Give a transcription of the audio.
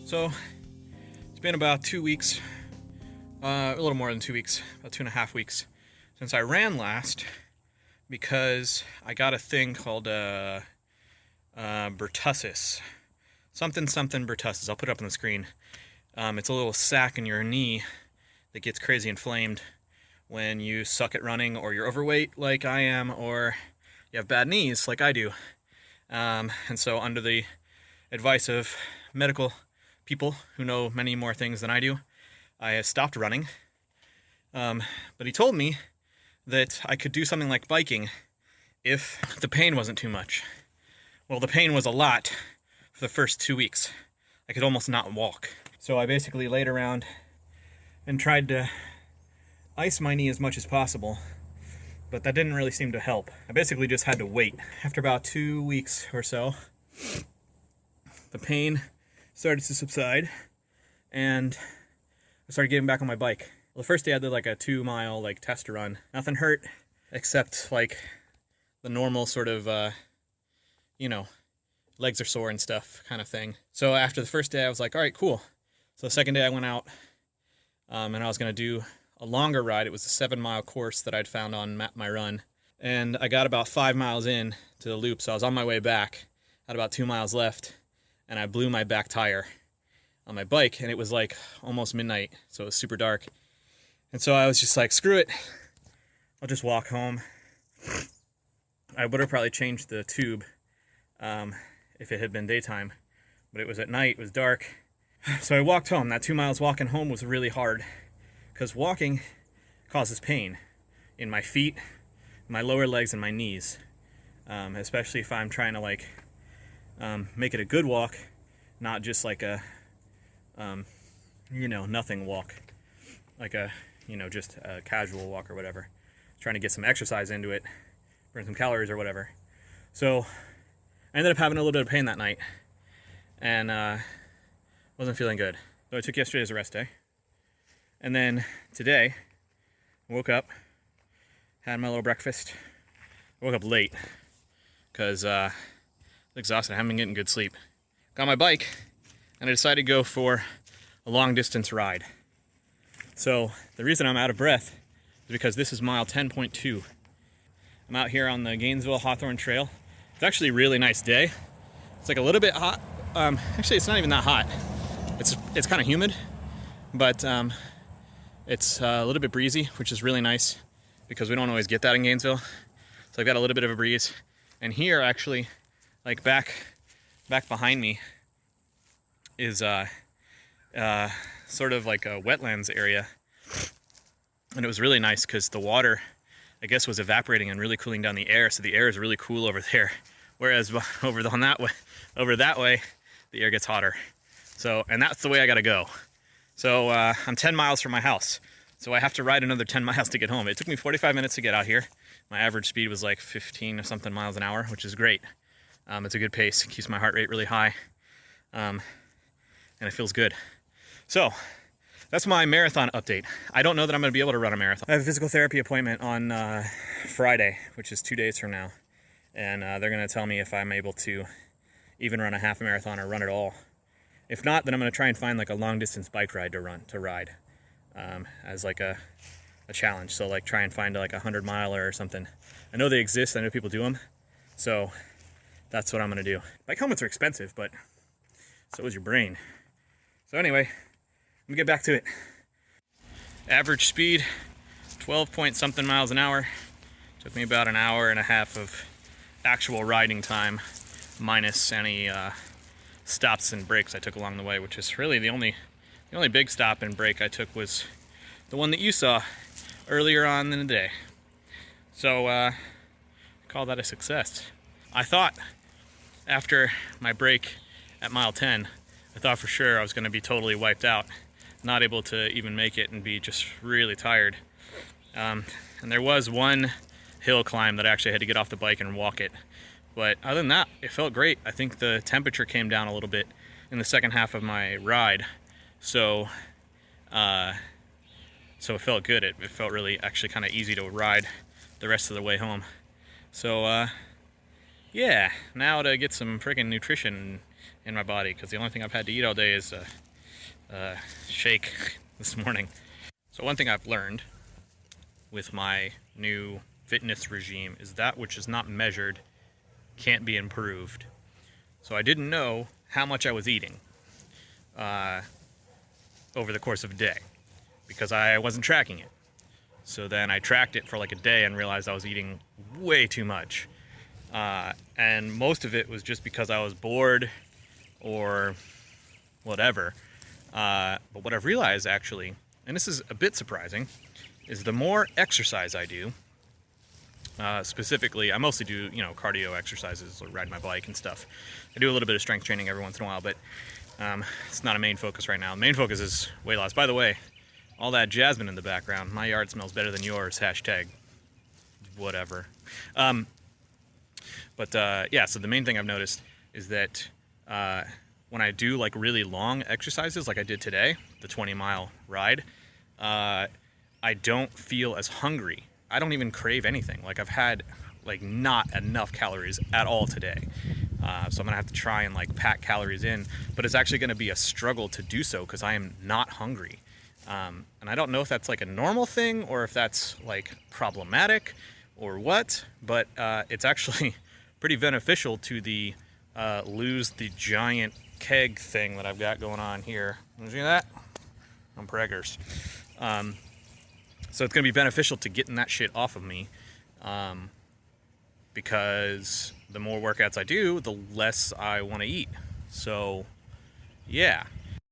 So, it's been about 2 weeks, a little more than 2 weeks, about 2.5 weeks, since I ran last, because I got a thing called bursitis. Something bursitis. I'll put it up on the screen. It's a little sac in your knee that gets crazy inflamed when you suck at running, or you're overweight like I am, or you have bad knees like I do. And so under the advice of medical people who know many more things than I do, I stopped running. But he told me that I could do something like biking if the pain wasn't too much. Well, the pain was a lot for the first 2 weeks. I could almost not walk. So I basically laid around and tried to ice my knee as much as possible, but that didn't really seem to help. I basically just had to wait. After about 2 weeks or so, the pain started to subside, and I started getting back on my bike. Well, the first day I did like a 2-mile test run. Nothing hurt except like the normal sort of, legs are sore and stuff kind of thing. So after the first day I was like, all right, cool. So the second day I went out and I was going to do a longer ride. It was a 7-mile course that I'd found on Map My Run. And I got about 5 miles in to the loop, so I was on my way back. Had about 2 miles left, and I blew my back tire on my bike, and it was like almost midnight, so it was super dark. And so I was just like, screw it, I'll just walk home. I would have probably changed the tube if it had been daytime, but it was at night, it was dark. So I walked home. That 2 miles walking home was really hard, because walking causes pain in my feet, my lower legs, and my knees, especially if I'm trying to make it a good walk, not just like a nothing walk, like just a casual walk or whatever, trying to get some exercise into it, burn some calories or whatever. So I ended up having a little bit of pain that night, and wasn't feeling good. So I took yesterday as a rest day. And then today, I woke up, had my little breakfast. I woke up late because I was exhausted. I haven't been getting good sleep. Got my bike, and I decided to go for a long distance ride. So the reason I'm out of breath is because this is mile 10.2. I'm out here on the Gainesville-Hawthorne Trail. It's actually a really nice day. It's like a little bit hot. Actually, it's not even that hot. It's kind of humid, but it's a little bit breezy, which is really nice because we don't always get that in Gainesville. So I've got a little bit of a breeze. And here, actually, like back behind me is sort of like a wetlands area. And it was really nice because the water, I guess, was evaporating and really cooling down the air. So the air is really cool over there. Whereas over that way, the air gets hotter. So, and that's the way I gotta go. So I'm 10 miles from my house. So I have to ride another 10 miles to get home. It took me 45 minutes to get out here. My average speed was like 15 or something miles an hour, which is great. It's a good pace. It keeps my heart rate really high. And it feels good. So that's my marathon update. I don't know that I'm gonna be able to run a marathon. I have a physical therapy appointment on Friday, which is 2 days from now. And they're gonna tell me if I'm able to even run a half marathon or run at all. If not, then I'm gonna try and find like a long distance bike ride to ride as like a challenge. So like try and find like a 100-miler or something. I know they exist, I know people do them. So that's what I'm gonna do. Bike helmets are expensive, but so is your brain. So anyway, let me get back to it. Average speed, 12 point something miles an hour. Took me about an hour and a half of actual riding time, minus any stops and breaks I took along the way, which is really the only big stop and break I took was the one that you saw earlier on in the day. So call that a success. I thought after my break at mile 10, I thought for sure I was going to be totally wiped out, not able to even make it and be just really tired. And there was one hill climb that I actually had to get off the bike and walk it. But other than that, it felt great. I think the temperature came down a little bit in the second half of my ride. So it felt good. It felt really actually kind of easy to ride the rest of the way home. So yeah, now to get some friggin' nutrition in my body, because the only thing I've had to eat all day is a shake this morning. So one thing I've learned with my new fitness regime is that which is not measured can't be improved. So I didn't know how much I was eating over the course of a day because I wasn't tracking it. So then I tracked it for like a day and realized I was eating way too much. And most of it was just because I was bored or whatever. But what I've realized actually, and this is a bit surprising, is the more exercise I do, specifically, I mostly do, cardio exercises, like riding my bike and stuff. I do a little bit of strength training every once in a while, but it's not a main focus right now. The main focus is weight loss. By the way, all that jasmine in the background, my yard smells better than yours, hashtag whatever. Yeah, so the main thing I've noticed is that when I do like really long exercises like I did today, the 20-mile ride, I don't feel as hungry. I don't even crave anything. Like I've had like not enough calories at all today. So I'm gonna have to try and like pack calories in, but it's actually gonna be a struggle to do so because I am not hungry. And I don't know if that's like a normal thing or if that's like problematic or what, but it's actually pretty beneficial to the lose the giant keg thing that I've got going on here. You see that? I'm preggers. So it's going to be beneficial to getting that shit off of me because the more workouts I do, the less I want to eat. So, yeah.